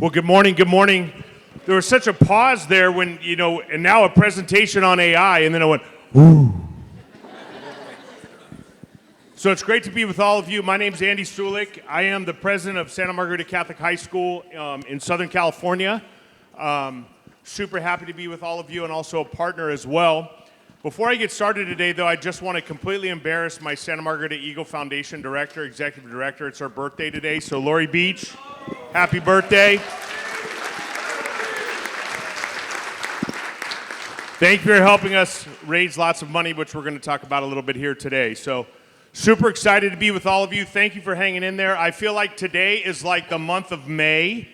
Well, good morning. Good morning. There was such a pause there when, and now a presentation on AI, and then I went, ooh. So it's great to be with all of you. My name's Andy Sulik. I am the president of Santa Margarita Catholic High School in Southern California. Super happy to be with all of you and also a partner as well. Before I get started today, though, I just want to completely embarrass my Santa Margarita Eagle Foundation director, executive director. It's her birthday today, so Lori Beach, happy birthday. Thank you for helping us raise lots of money, which we're going to talk about a little bit here today. So super excited to be with all of you. Thank you for hanging in there. I feel like today is like the month of May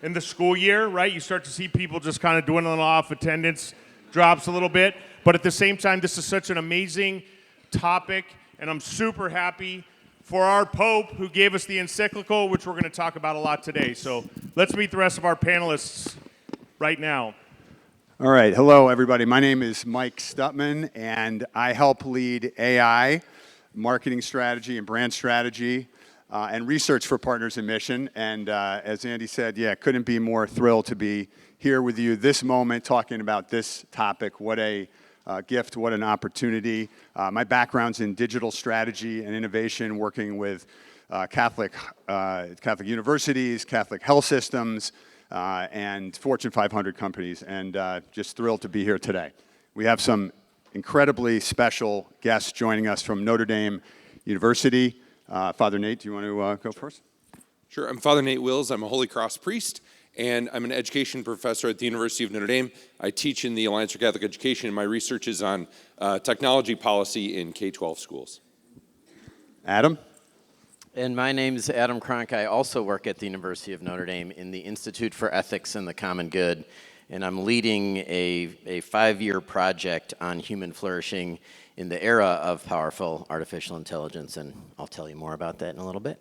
in the school year, right? You start to see people just kind of dwindling off, attendance drops a little bit. But at the same time, this is such an amazing topic, and I'm super happy for our Pope who gave us the encyclical, which we're going to talk about a lot today. So let's meet the rest of our panelists right now. All right, hello everybody. My name is Mike Stutman, and I help lead AI, marketing strategy and brand strategy, and research for Partners in Mission. And as Andy said, couldn't be more thrilled to be here with you this moment talking about this topic. What a gift, what an opportunity. My background's in digital strategy and innovation, working with Catholic universities, Catholic health systems, and Fortune 500 companies, and just thrilled to be here today. We have some incredibly special guests joining us from Notre Dame University. Father Nate, do you want to go first? Sure. I'm Father Nate Wills. I'm a Holy Cross priest, and I'm an education professor at the University of Notre Dame. I teach in the Alliance for Catholic Education, and my research is on technology policy in K-12 schools. Adam? And my name's Adam Cronk. I also work at the University of Notre Dame in the Institute for Ethics and the Common Good, and I'm leading a 5-year project on human flourishing in the era of powerful artificial intelligence, and I'll tell you more about that in a little bit.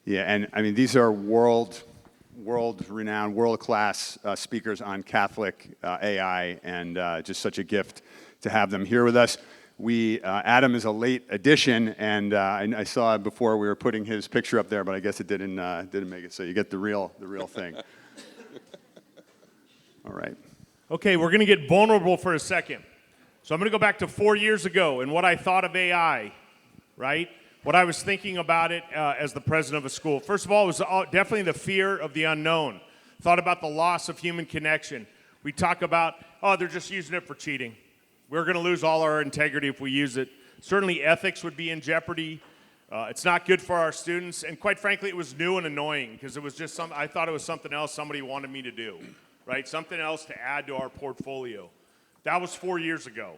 Yeah, and I mean, these are world-renowned, world-class speakers on Catholic AI, and just such a gift to have them here with us. Adam is a late addition, and I saw before we were putting his picture up there, but I guess it didn't make it. So you get the real thing. All right. Okay, we're going to get vulnerable for a second. So I'm going to go back to 4 years ago and what I thought of AI, right? What I was thinking about it as the president of a school. First of all, it was definitely the fear of the unknown. Thought about the loss of human connection. We talk about, they're just using it for cheating. We're going to lose all our integrity if we use it. Certainly ethics would be in jeopardy. It's not good for our students. And quite frankly, it was new and annoying because it was just I thought it was something else somebody wanted me to do, right? Something else to add to our portfolio. That was 4 years ago,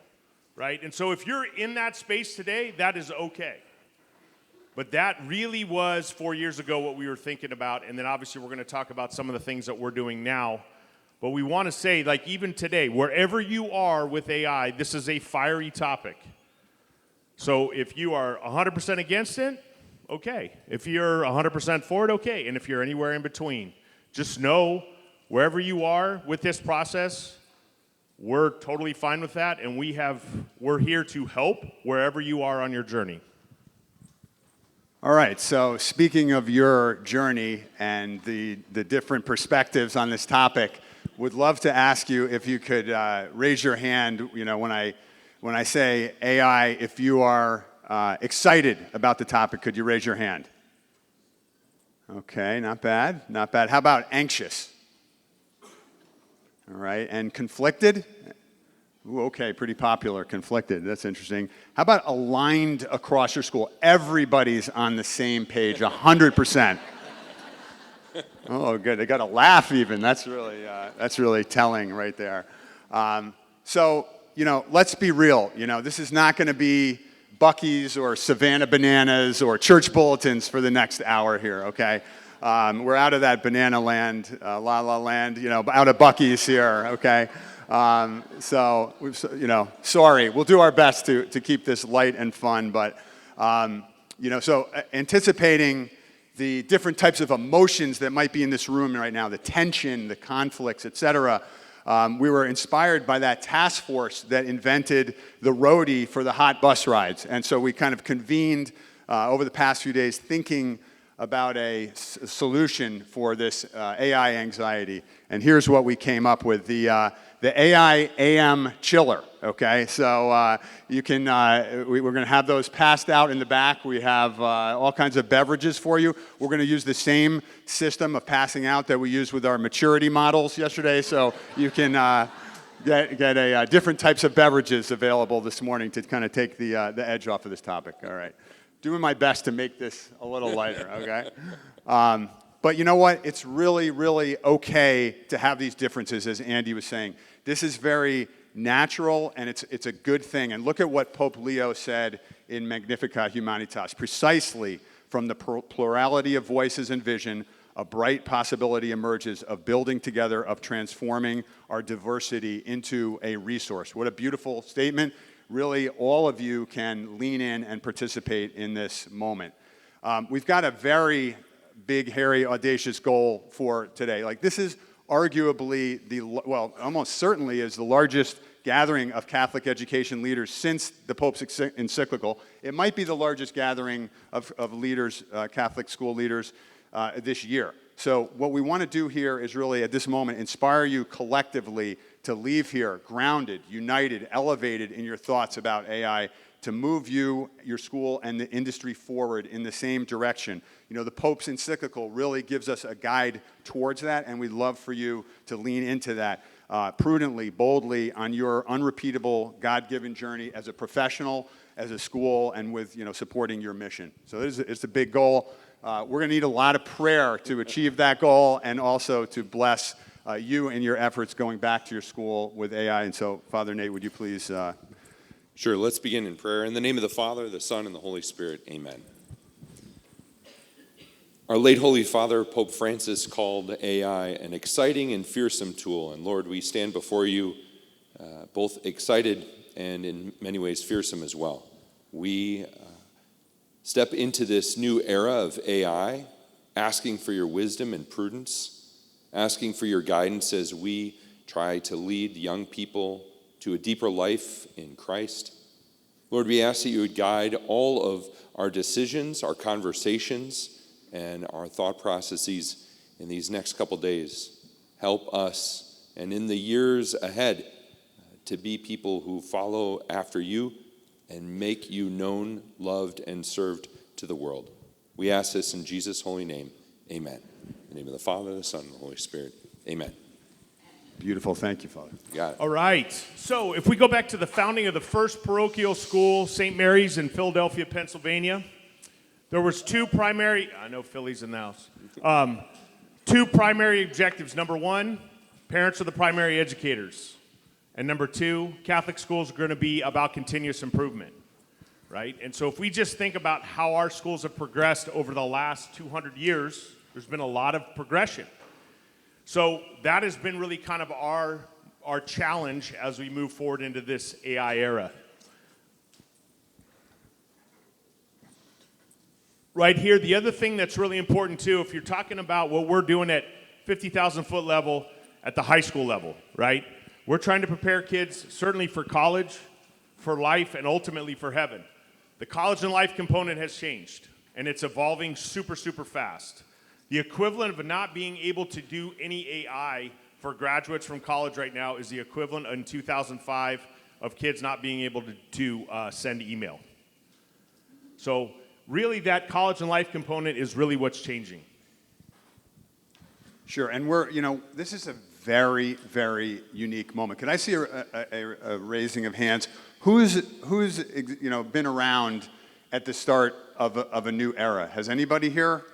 right? And so if you're in that space today, that is okay. But that really was 4 years ago what we were thinking about. And then obviously we're going to talk about some of the things that we're doing now. But we want to say, like even today, wherever you are with AI, this is a fiery topic. So if you are 100% against it, okay. If you're 100% for it, okay. And if you're anywhere in between, just know wherever you are with this process, we're totally fine with that. And we're here to help wherever you are on your journey. All right, so speaking of your journey and the different perspectives on this topic, would love to ask you if you could raise your hand, when I say AI, if you are excited about the topic, could you raise your hand? Okay, not bad. How about anxious? All right, and conflicted? Ooh, okay, pretty popular, conflicted. That's interesting. How about aligned across your school? Everybody's on the same page, 100%. Oh, good. They got a laugh even. That's really telling right there. So, let's be real. This is not going to be Buc-ee's or Savannah Bananas or church bulletins for the next hour here, okay? We're out of that banana land, la la land, out of Buc-ee's here, okay? So, sorry. We'll do our best to keep this light and fun, but, so anticipating the different types of emotions that might be in this room right now, the tension, the conflicts, et cetera. We were inspired by that task force that invented the roadie for the hot bus rides. And so we kind of convened over the past few days thinking about a solution for this AI anxiety. And here's what we came up with, the AI AM chiller, okay? So you can, we're going to have those passed out in the back. We have all kinds of beverages for you. We're going to use the same system of passing out that we used with our maturity models yesterday, so you can get different types of beverages available this morning to kind of take the edge off of this topic, all right? Doing my best to make this a little lighter, okay? But you know what? It's really, really okay to have these differences, as Andy was saying. This is very natural, and it's a good thing. And look at what Pope Leo said in Magnificat Humanitas. Precisely from the plurality of voices and vision, a bright possibility emerges of building together, of transforming our diversity into a resource. What a beautiful statement. Really, all of you can lean in and participate in this moment. We've got a very big, hairy, audacious goal for today. Like, this is arguably well, almost certainly is the largest gathering of Catholic education leaders since the Pope's encyclical. It might be the largest gathering of leaders, Catholic school leaders, this year. So what we want to do here is really, at this moment, inspire you collectively to leave here grounded, united, elevated in your thoughts about AI, to move you, your school, and the industry forward in the same direction. You know, the Pope's encyclical really gives us a guide towards that, and we'd love for you to lean into that prudently, boldly, on your unrepeatable, God-given journey as a professional, as a school, and with, you know, supporting your mission. So it's a big goal. We're going to need a lot of prayer to achieve that goal, and also to bless you and your efforts going back to your school with AI. And so, Father Nate, would you please... Sure, let's begin in prayer. In the name of the Father, the Son, and the Holy Spirit, amen. Our late Holy Father, Pope Francis, called AI an exciting and fearsome tool. And Lord, we stand before you both excited and in many ways fearsome as well. We step into this new era of AI, asking for your wisdom and prudence, asking for your guidance as we try to lead young people to a deeper life in Christ. Lord, we ask that you would guide all of our decisions, our conversations, and our thought processes in these next couple days. Help us, and in the years ahead, to be people who follow after you and make you known, loved, and served to the world. We ask this in Jesus' holy name. Amen. In the name of the Father, the Son, and the Holy Spirit. Amen. Beautiful. Thank you, Father. Got it. All right. So if we go back to the founding of the first parochial school, St. Mary's in Philadelphia, Pennsylvania, there was two primary, I know Philly's in the house, two primary objectives. Number one, parents are the primary educators. And number two, Catholic schools are going to be about continuous improvement, right? And so if we just think about how our schools have progressed over the last 200 years, there's been a lot of progression. So that has been really kind of our challenge as we move forward into this AI era. Right here, the other thing that's really important too, if you're talking about what we're doing at 50,000 foot level, at the high school level, right? We're trying to prepare kids certainly for college, for life, and ultimately for heaven. The college and life component has changed, and it's evolving super, super fast. The equivalent of not being able to do any AI for graduates from college right now is the equivalent in 2005 of kids not being able to send email. So really that college and life component is really what's changing. Sure, and this is a very, very unique moment. Could I see a raising of hands? Who's been around at the start of a new era? Has anybody here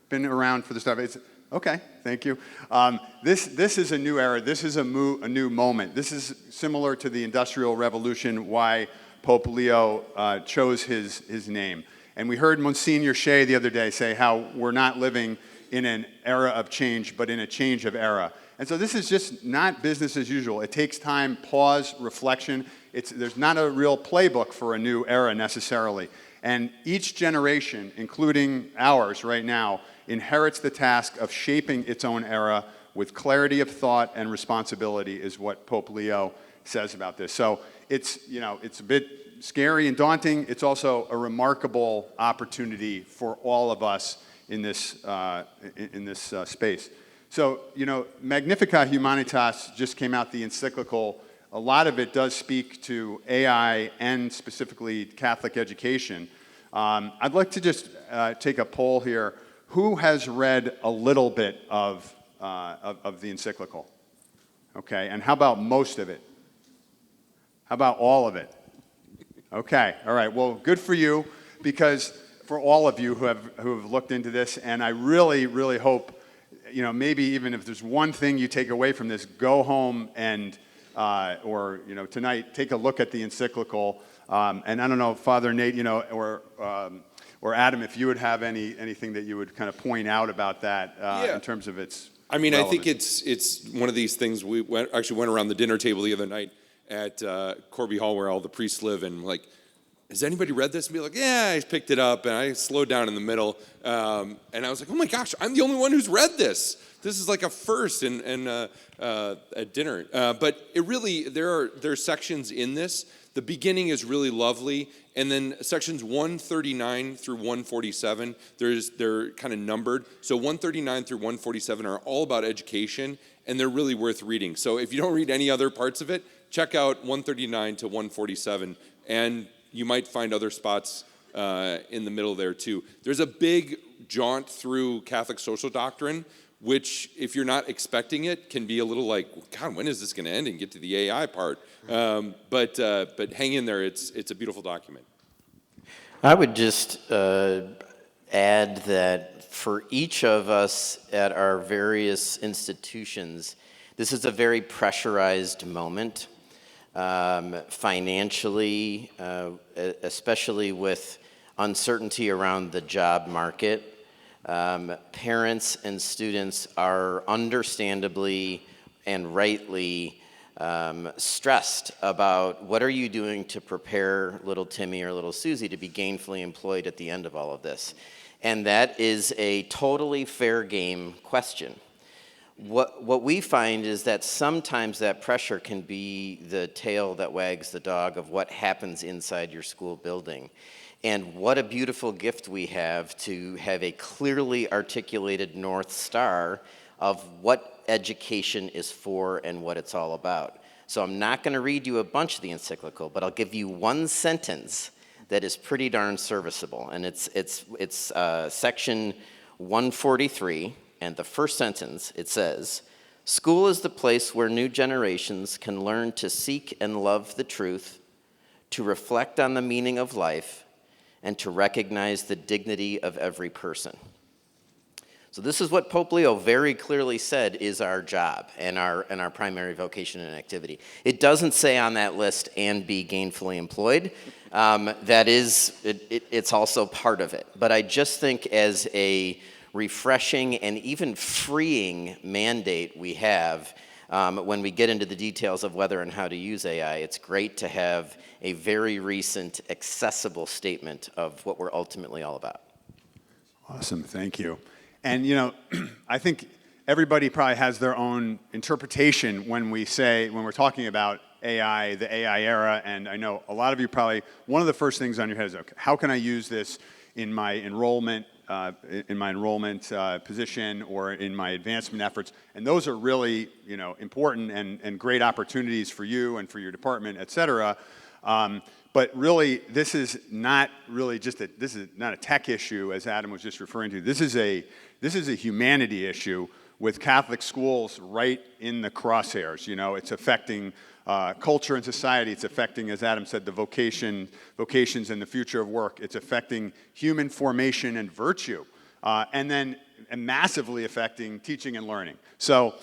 been around for the start? Okay, thank you. This is a new era. This is a new moment. This is similar to the Industrial Revolution, why Pope Leo chose his name. And we heard Monsignor Shea the other day say how we're not living in an era of change, but in a change of era. And so this is just not business as usual. It takes time, pause, reflection. There's not a real playbook for a new era necessarily. And each generation, including ours right now, inherits the task of shaping its own era with clarity of thought and responsibility, is what Pope Leo says about this. So it's a bit scary and daunting. It's also a remarkable opportunity for all of us in this space. So, Magnificat Humanitas just came out, the encyclical. A lot of it does speak to AI and specifically Catholic education. I'd like to just take a poll here. Who has read a little bit of the encyclical? Okay, and how about most of it? How about all of it? Okay, all right, well, good for you, because for all of you who have looked into this, and I really, really hope, maybe even if there's one thing you take away from this, go home and, or tonight, take a look at the encyclical. And I don't know, Father Nate, or Adam, if you would have anything that you would kind of point out about that in terms of its relevance. I think it's one of these things. We actually went around the dinner table the other night at Corby Hall, where all the priests live, and like, has anybody read this? And be like, yeah, I picked it up, and I slowed down in the middle, and I was like, oh my gosh, I'm the only one who's read this. This is like a first at dinner. But it really, there are sections in this. The beginning is really lovely, and then sections 139 through 147, they're kind of numbered. So 139 through 147 are all about education, and they're really worth reading. So if you don't read any other parts of it, check out 139 to 147, and you might find other spots in the middle there too. There's a big jaunt through Catholic social doctrine, which, if you're not expecting it, can be a little like, God, when is this going to end and get to the AI part? But hang in there. It's a beautiful document. I would just add that for each of us at our various institutions, this is a very pressurized moment, financially, especially with uncertainty around the job market. Parents and students are understandably and rightly stressed about what are you doing to prepare little Timmy or little Susie to be gainfully employed at the end of all of this. And that is a totally fair game question. What we find is that sometimes that pressure can be the tail that wags the dog of what happens inside your school building. And what a beautiful gift we have to have a clearly articulated North Star of what education is for and what it's all about. So I'm not going to read you a bunch of the encyclical, but I'll give you one sentence that is pretty darn serviceable. And it's section 143, and the first sentence, it says, "School is the place where new generations can learn to seek and love the truth, to reflect on the meaning of life, and to recognize the dignity of every person." So this is what Pope Leo very clearly said is our job and our primary vocation and activity. It doesn't say on that list, and be gainfully employed. It's also part of it. But I just think as a refreshing and even freeing mandate we have, when we get into the details of whether and how to use AI, it's great to have a very recent, accessible statement of what we're ultimately all about. Awesome, thank you. And I think everybody probably has their own interpretation when we're talking about AI, the AI era, and I know a lot of you probably, one of the first things on your head is, okay, how can I use this in my enrollment position or in my advancement efforts? And those are really, important and great opportunities for you and for your department, et cetera. But really, this is not really this is not a tech issue, as Adam was just referring to. This is a humanity issue with Catholic schools right in the crosshairs. It's affecting culture and society. It's affecting, as Adam said, the vocations and the future of work. It's affecting human formation and virtue, and massively affecting teaching and learning. So,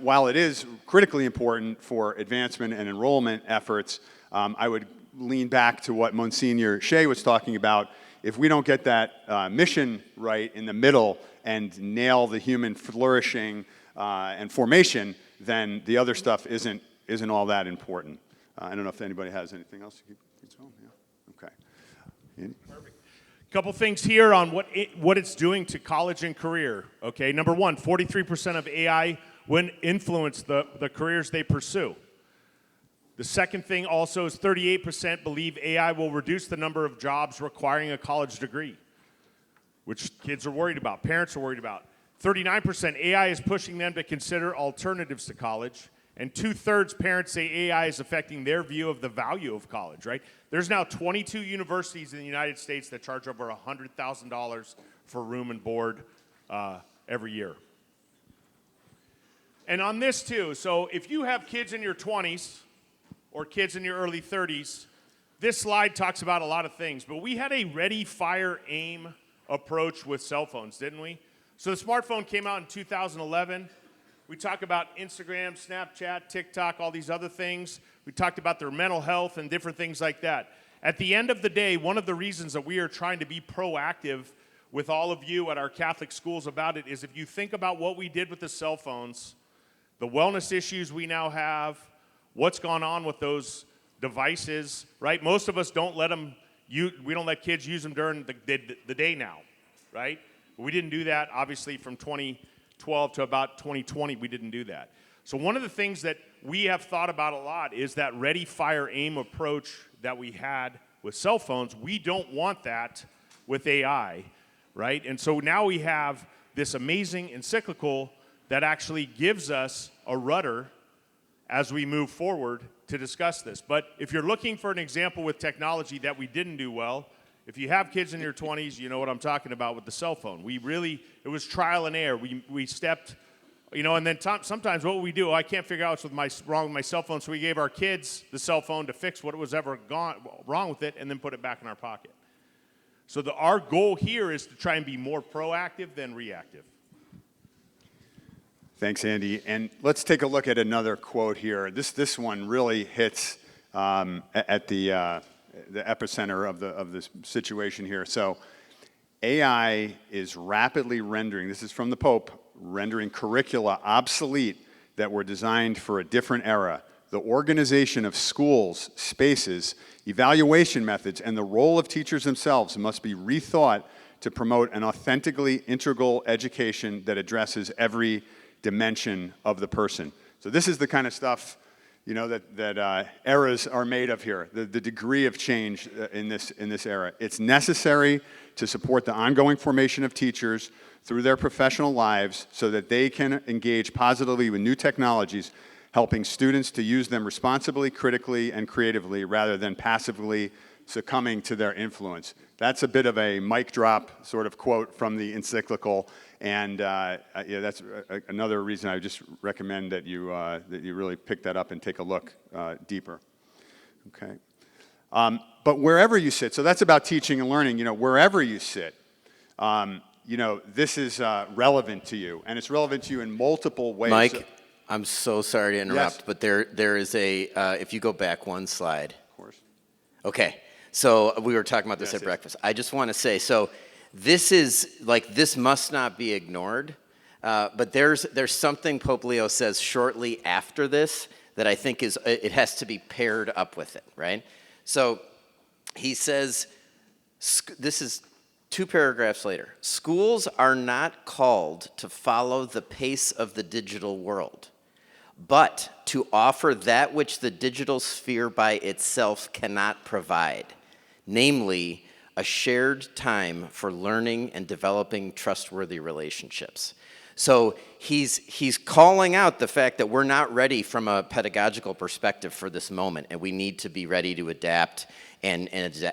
while it is critically important for advancement and enrollment efforts, I would lean back to what Monsignor Shea was talking about. If we don't get that mission right in the middle and nail the human flourishing and formation, then the other stuff isn't all that important. I don't know if anybody has anything else to keep going. Yeah. Okay. Andy? Perfect. Couple things here on what it's doing to college and career. Okay, number one, 43% of AI will influence the careers they pursue. The second thing also is 38% believe AI will reduce the number of jobs requiring a college degree. which kids are worried about, parents are worried about. 39% AI is pushing them to consider alternatives to college. And 2/3 parents say AI is affecting their view of the value of college, right? There's now 22 universities in the United States that charge over $100,000 for room and board every year. And on this too, so if you have kids in your 20s or kids in your early 30s, this slide talks about a lot of things, but we had a ready, fire, aim approach with cell phones, didn't we? So the smartphone came out in 2011. We talk about Instagram, Snapchat, TikTok, all these other things. We talked about their mental health and different things like that. At the end of the day, one of the reasons that we are trying to be proactive with all of you at our Catholic schools about it is if you think about what we did with the cell phones, the wellness issues we now have, what's gone on with those devices, right? Most of us don't let them, we don't let kids use them during the day now, right? We didn't do that, obviously, from 2012 to about 2020, we didn't do that. So one of the things that we have thought about a lot is that ready, fire, aim approach that we had with cell phones. We don't want that with AI, right? And so now we have this amazing encyclical that actually gives us a rudder as we move forward to discuss this. But if you're looking for an example with technology that we didn't do well, if you have kids in your 20s, you know what I'm talking about with the cell phone. It was trial and error. We stepped, and then sometimes what we do, I can't figure out what's wrong with my cell phone, so we gave our kids the cell phone to fix what was ever wrong with it and then put it back in our pocket. So our goal here is to try and be more proactive than reactive. Thanks, Andy. And let's take a look at another quote here. This one really hits at the epicenter of this situation here. So AI is rapidly rendering, this is from the Pope, rendering curricula obsolete that were designed for a different era. The organization of schools, spaces, evaluation methods, and the role of teachers themselves must be rethought to promote an authentically integral education that addresses every dimension of the person. So this is the kind of stuff, that eras are made of here. The degree of change in this era. It's necessary to support the ongoing formation of teachers through their professional lives so that they can engage positively with new technologies, helping students to use them responsibly, critically, and creatively rather than passively succumbing to their influence. That's a bit of a mic drop sort of quote from the encyclical, and that's another reason I just recommend that you really pick that up and take a look deeper. Okay, but wherever you sit, so that's about teaching and learning. Wherever you sit, this is relevant to you, and it's relevant to you in multiple ways. Mike, I'm so sorry to interrupt, Yes. but there is if you go back one slide. Of course. Okay, so we were talking about this Yes, at yes. breakfast. I just want to say, so this must not be ignored, but there's something Pope Leo says shortly after this that I think it has to be paired up with it, right? So he says, this is 2 paragraphs later, schools are not called to follow the pace of the digital world, but to offer that which the digital sphere by itself cannot provide, namely a shared time for learning and developing trustworthy relationships. So he's calling out the fact that we're not ready from a pedagogical perspective for this moment, and we need to be ready to adapt and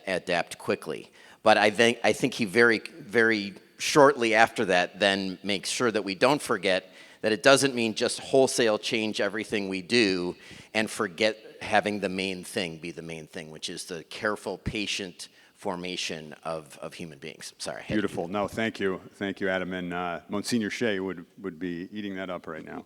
adapt quickly. But I think he very, very shortly after that then makes sure that we don't forget that it doesn't mean just wholesale change everything we do and forget having the main thing be the main thing, which is the careful, patient formation of human beings. Sorry. Beautiful. No, thank you. Thank you, Adam. And Monsignor Shea would be eating that up right now.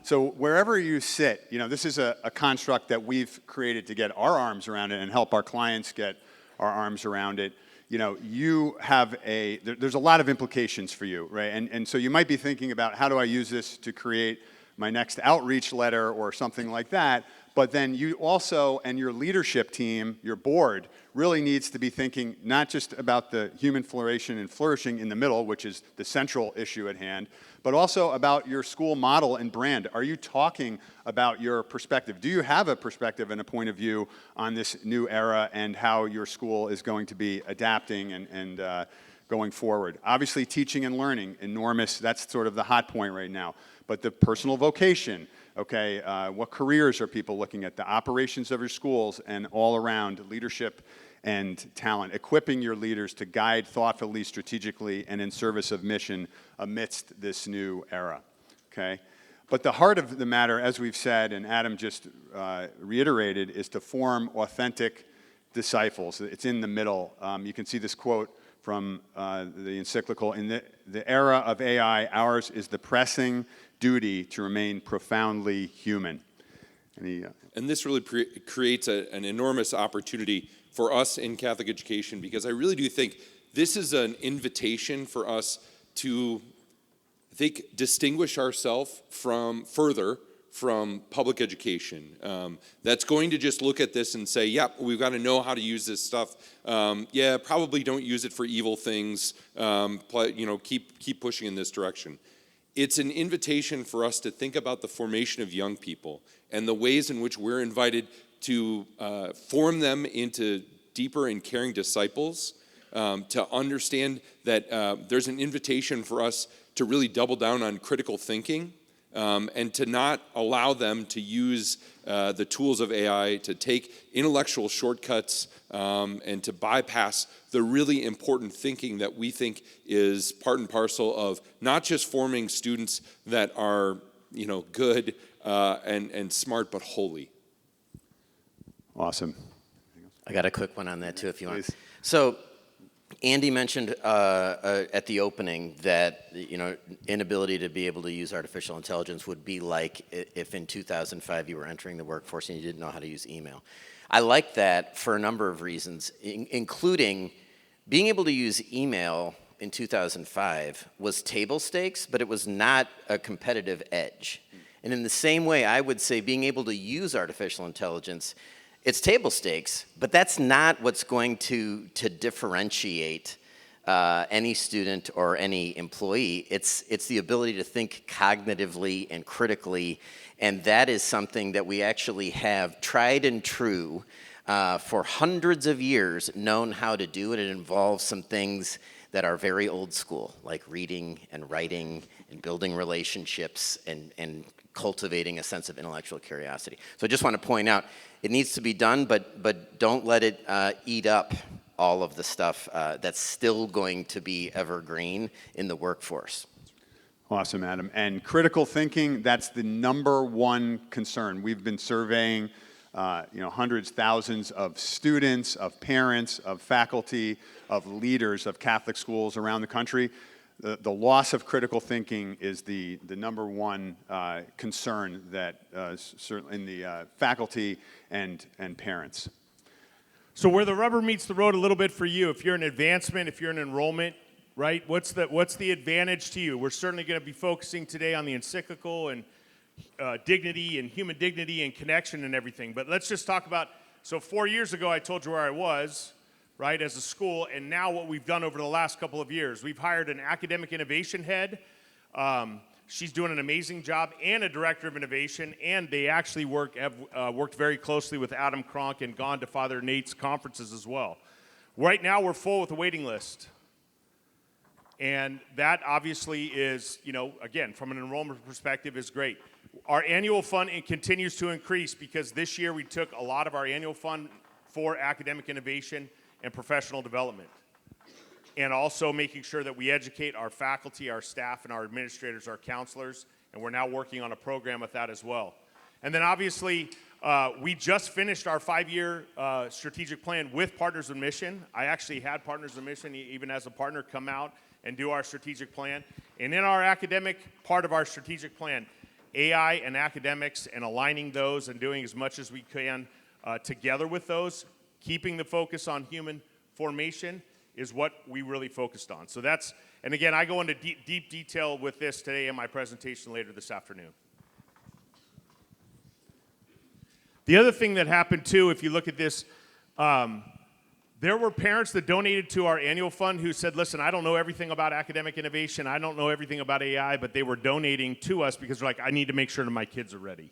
So wherever you sit, this is a construct that we've created to get our arms around it and help our clients get our arms around it. You have there's a lot of implications for you, right? And so you might be thinking about, how do I use this to create my next outreach letter or something like that? But then you also, and your leadership team, your board, really needs to be thinking not just about the human flourishing and flourishing in the middle, which is the central issue at hand, but also about your school model and brand. Are you talking about your perspective? Do you have a perspective and a point of view on this new era and how your school is going to be adapting and going forward. Obviously, teaching and learning, enormous, that's sort of the hot point right now. But the personal vocation, okay, what careers are people looking at, the operations of your schools, and all around leadership and talent, equipping your leaders to guide thoughtfully, strategically, and in service of mission amidst this new era, okay? But the heart of the matter, as we've said, and Adam just reiterated, is to form authentic disciples. It's in the middle. You can see this quote from the encyclical, in the era of AI, ours is the pressing duty to remain profoundly human. And this really creates an enormous opportunity for us in Catholic education, because I really do think this is an invitation for us to, I think, distinguish ourselves further from public education. That's going to just look at this and say, yep, we've got to know how to use this stuff. Yeah, probably don't use it for evil things. Keep pushing in this direction. It's an invitation for us to think about the formation of young people and the ways in which we're invited to form them into deeper and caring disciples, to understand that there's an invitation for us to really double down on critical thinking, and to not allow them to use the tools of AI to take intellectual shortcuts and to bypass the really important thinking that we think is part and parcel of not just forming students that are, good and smart, but holy. Awesome. I got a quick one on that too, if you want. Please. So, Andy mentioned at the opening that inability to be able to use artificial intelligence would be like if in 2005 you were entering the workforce and you didn't know how to use email. I like that for a number of reasons, including being able to use email in 2005 was table stakes, but it was not a competitive edge. And in the same way, I would say being able to use artificial intelligence, it's table stakes, but that's not what's going to differentiate any student or any employee. It's the ability to think cognitively and critically, and that is something that we actually have tried and true for hundreds of years known how to do, and it involves some things that are very old school, like reading and writing and building relationships and cultivating a sense of intellectual curiosity. So I just want to point out, it needs to be done, but don't let it eat up all of the stuff that's still going to be evergreen in the workforce. Awesome, Adam. And critical thinking, that's the number one concern. We've been surveying hundreds, thousands of students, of parents, of faculty, of leaders of Catholic schools around the country. The loss of critical thinking is the number one concern that certainly in the faculty and parents. So where the rubber meets the road a little bit for you, if you're an advancement, if you're an enrollment, right? What's the advantage to you? We're certainly going to be focusing today on the encyclical and dignity and human dignity and connection and everything. But let's just talk about, so 4 years ago I told you where I was, right, as a school, and now what we've done over the last couple of years. We've hired an academic innovation head. She's doing an amazing job, and a director of innovation, and they actually have worked very closely with Adam Cronk and gone to Father Nate's conferences as well. Right now we're full with a waiting list. And that obviously is, again, from an enrollment perspective is great. Our annual fund continues to increase because this year we took a lot of our annual fund for academic innovation and professional development. And also making sure that we educate our faculty, our staff, and our administrators, our counselors, and we're now working on a program with that as well. And then obviously, we just finished our 5-year strategic plan with Partners in Mission. I actually had Partners in Mission, even as a partner, come out and do our strategic plan. And in our academic part of our strategic plan, AI and academics, and aligning those and doing as much as we can together with those, keeping the focus on human formation is what we really focused on. So that's, and again, I go into deep detail with this today in my presentation later this afternoon. The other thing that happened too, if you look at this, there were parents that donated to our annual fund who said, listen, I don't know everything about academic innovation, I don't know everything about AI, but they were donating to us because they're like, I need to make sure that my kids are ready.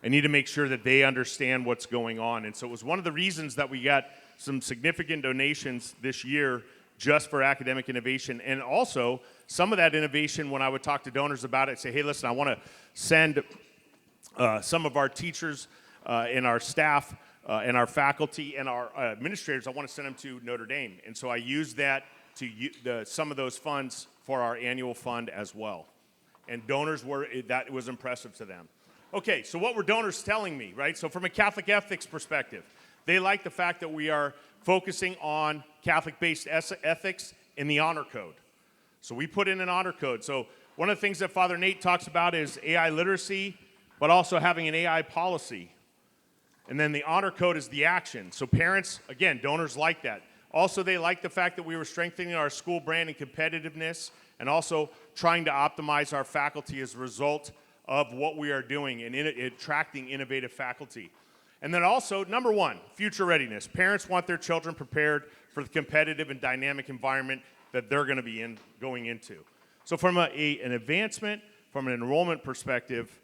I need to make sure that they understand what's going on. And so it was one of the reasons that we got some significant donations this year just for academic innovation. And also, some of that innovation, when I would talk to donors about it, say, hey, listen, I want to send some of our teachers and our staff and our faculty and our administrators, I want to send them to Notre Dame. And so I use that to some of those funds for our annual fund as well. And donors that was impressive to them. Okay, so what were donors telling me, right? So from a Catholic ethics perspective, they like the fact that we are focusing on Catholic-based ethics in the honor code. So we put in an honor code. So one of the things that Father Nate talks about is AI literacy, but also having an AI policy. And then the honor code is the action. So parents, again, donors like that. Also, they like the fact that we were strengthening our school brand and competitiveness and also trying to optimize our faculty as a result of what we are doing and attracting innovative faculty. And then also, number one, future readiness. Parents want their children prepared for the competitive and dynamic environment that they're going to be going into. So from an advancement, from an enrollment perspective,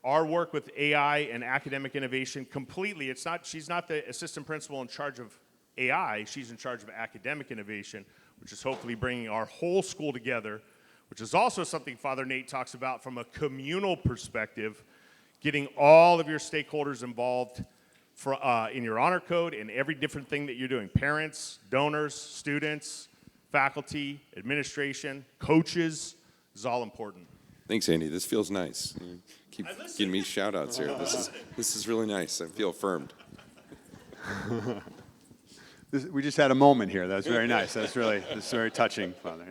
our work with AI and academic innovation completely, she's not the assistant principal in charge of AI, she's in charge of academic innovation, which is hopefully bringing our whole school together, which is also something Father Nate talks about from a communal perspective, getting all of your stakeholders involved in your honor code and every different thing that you're doing. Parents, donors, students, faculty, administration, coaches, is all important. Thanks, Andy. This feels nice. You keep giving me shout outs here. This is really nice. I feel affirmed. We just had a moment here. That was very nice. That's very touching, Father.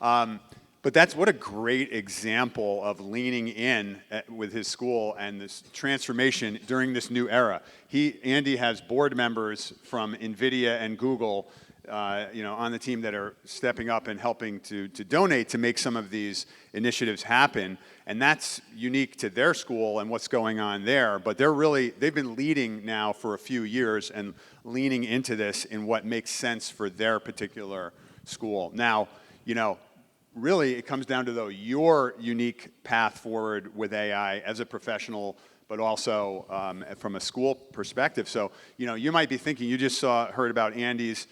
Yeah. But that's what a great example of leaning in with his school and this transformation during this new era. Andy has board members from NVIDIA and Google, on the team that are stepping up and helping to donate to make some of these initiatives happen. And that's unique to their school and what's going on there. But they've been leading now for a few years and leaning into this in what makes sense for their particular school. Now, really, it comes down to, though, your unique path forward with AI as a professional, but also from a school perspective. So, you might be thinking, you just heard about Andy's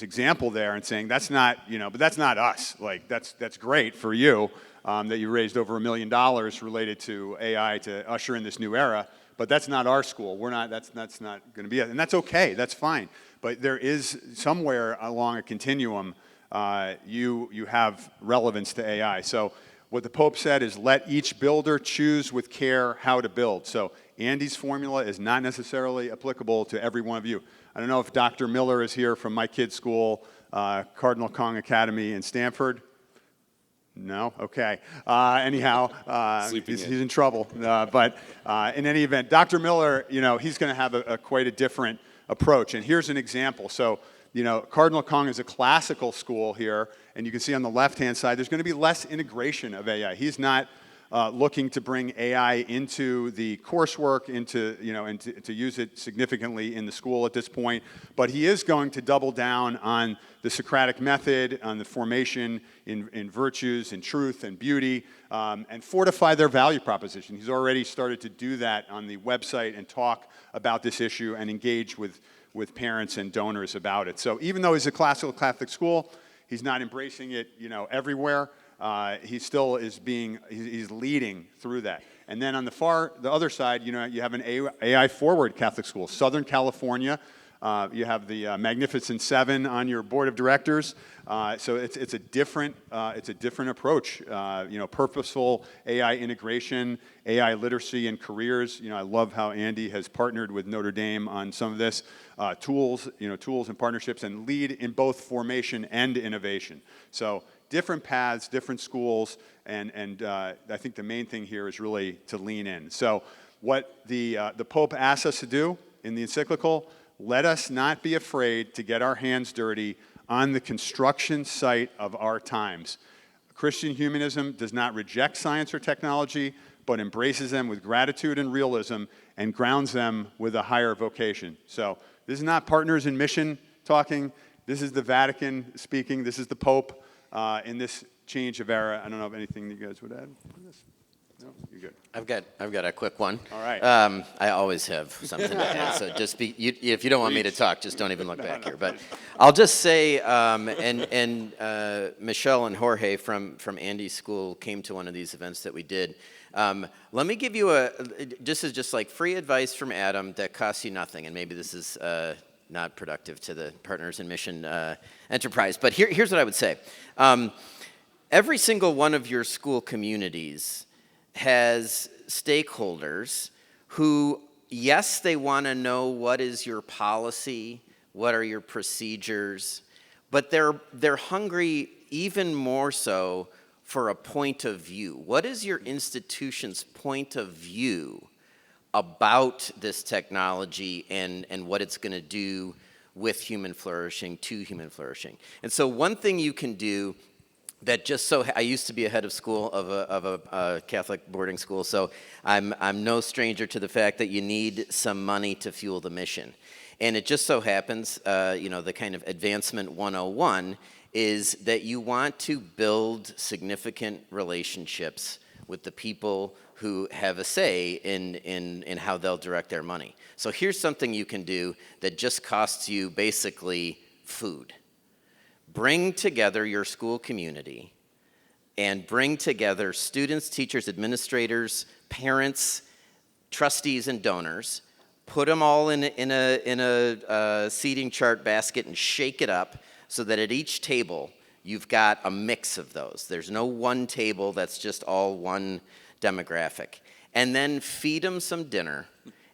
example there and saying, that's not, but that's not us. Like, that's great for you that you raised over $1 million related to AI to usher in this new era, but that's not our school. That's not going to be it. And that's okay, that's fine. But there is somewhere along a continuum you have relevance to AI. So what the Pope said is, let each builder choose with care how to build. So Andy's formula is not necessarily applicable to every one of you. I don't know if Dr. Miller is here from my kid's school, Cardinal Kong Academy in Stanford. No? Okay. Anyhow, he's in trouble. But in any event, Dr. Miller, he's going to have quite a different approach. And here's an example. So, Cardinal Kong is a classical school here, and you can see on the left-hand side, there's going to be less integration of AI. He's not looking to bring AI into the coursework, and to use it significantly in the school at this point, but he is going to double down on the Socratic method, on the formation in virtues, in truth, and beauty, and fortify their value proposition. He's already started to do that on the website and talk about this issue and engage with parents and donors about it. So even though he's a classical Catholic school, he's not embracing it, everywhere. He still is he's leading through that. And then on the other side, you have an AI forward Catholic school, Southern California. You have the Magnificent Seven on your board of directors. So it's a different approach. Purposeful AI integration, AI literacy and careers. I love how Andy has partnered with Notre Dame on some of this tools and partnerships, and lead in both formation and innovation. So different paths, different schools, and I think the main thing here is really to lean in. So what the Pope asks us to do in the encyclical: let us not be afraid to get our hands dirty on the construction site of our times. Christian humanism does not reject science or technology, but embraces them with gratitude and realism and grounds them with a higher vocation. So this is not partners in mission talking. This is the Vatican speaking. This is the Pope in this change of era. I don't know if anything you guys would add to this. You're good. I've got a quick one. All right. I always have something to add, so just if you don't want me to talk, just don't even look back here. But I'll just say, Michelle and Jorge from Andy's school came to one of these events that we did. Let me give you this is just like free advice from Adam that costs you nothing, and maybe this is not productive to the Partners in Mission enterprise, but here's what I would say. Every single one of your school communities has stakeholders who, yes, they want to know what is your policy, what are your procedures, but they're hungry even more so for a point of view. What is your institution's point of view about this technology and what it's going to do with human flourishing, to human flourishing? And so one thing you can do that just so, I used to be a head of school of a Catholic boarding school, so I'm no stranger to the fact that you need some money to fuel the mission. And it just so happens, the kind of advancement 101 is that you want to build significant relationships with the people who have a say in how they'll direct their money. So here's something you can do that just costs you basically food. Bring together your school community and bring together students, teachers, administrators, parents, trustees, and donors. Put them all in a seating chart basket and shake it up so that at each table you've got a mix of those. There's no one table that's just all one demographic. And then feed them some dinner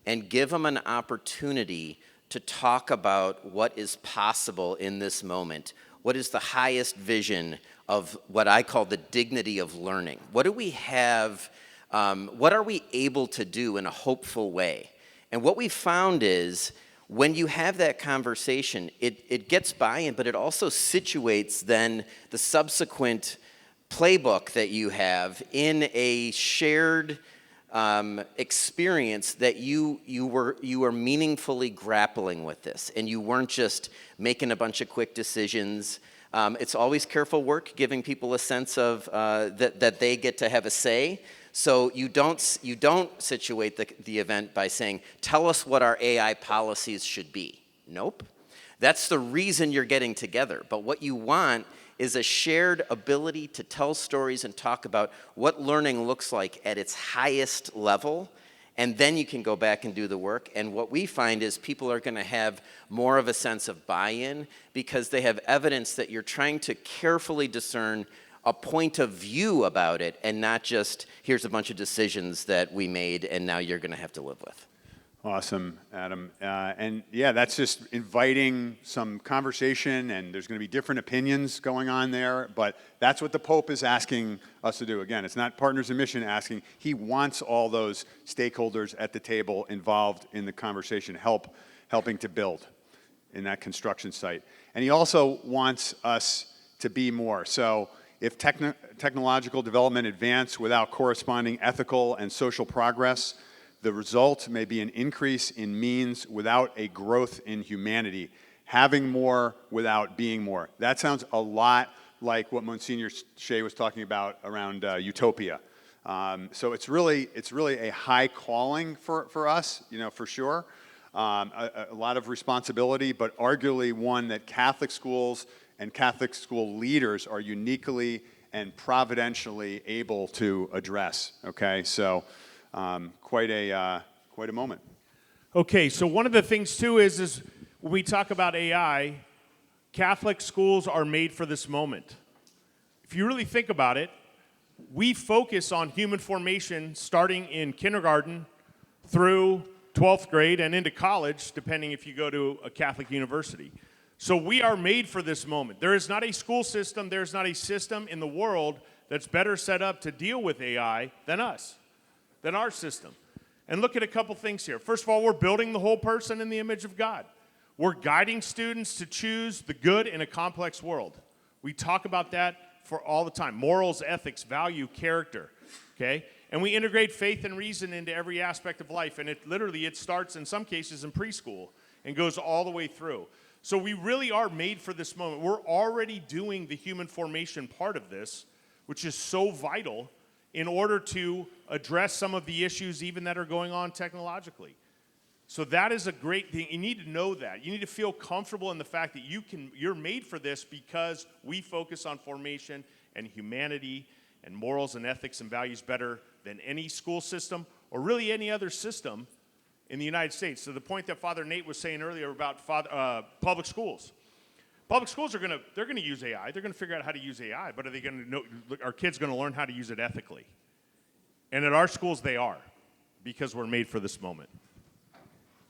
and give them an opportunity to talk about what is possible in this moment. What is the highest vision of what I call the dignity of learning? What do we have, what are we able to do in a hopeful way? And what we found is when you have that conversation, it gets buy-in, but it also situates then the subsequent playbook that you have in a shared experience that you were meaningfully grappling with this, and you weren't just making a bunch of quick decisions. It's always careful work, giving people a sense of that they get to have a say. So you don't situate the event by saying, "Tell us what our AI policies should be." Nope. That's the reason you're getting together. But what you want is a shared ability to tell stories and talk about what learning looks like at its highest level, and then you can go back and do the work. And what we find is people are going to have more of a sense of buy-in because they have evidence that you're trying to carefully discern a point of view about it and not just, here's a bunch of decisions that we made and now you're going to have to live with. Awesome, Adam. And yeah, that's just inviting some conversation, and there's going to be different opinions going on there, but that's what the Pope is asking us to do. Again, it's not Partners in Mission asking. He wants all those stakeholders at the table involved in the conversation, helping to build in that construction site. And he also wants us to be more. So if technological development advance without corresponding ethical and social progress, the result may be an increase in means without a growth in humanity. Having more without being more. That sounds a lot like what Monsignor Shea was talking about around utopia. So it's really a high calling for us, for sure. A lot of responsibility, but arguably one that Catholic schools and Catholic school leaders are uniquely and providentially able to address. Okay, so. Quite a moment. Okay, so one of the things too is when we talk about AI, Catholic schools are made for this moment. If you really think about it, we focus on human formation starting in kindergarten through 12th grade and into college, depending if you go to a Catholic university. So we are made for this moment. There is not a school system, there is not a system in the world that's better set up to deal with AI than us. Than our system. And look at a couple things here. First of all, we're building the whole person in the image of God. We're guiding students to choose the good in a complex world. We talk about that for all the time. Morals, ethics, value, character. Okay? And we integrate faith and reason into every aspect of life. And it starts in some cases in preschool and goes all the way through. So we really are made for this moment. We're already doing the human formation part of this, which is so vital. in order to address some of the issues even that are going on technologically. So that is a great thing. You need to know that. You need to feel comfortable in the fact that you're made for this because we focus on formation and humanity and morals and ethics and values better than any school system or really any other system in the United States. So the point that Father Nate was saying earlier about public schools. Public schools they're gonna use AI. They're gonna figure out how to use AI, but are they gonna know, are kids gonna learn how to use it ethically? And at our schools they are, because we're made for this moment.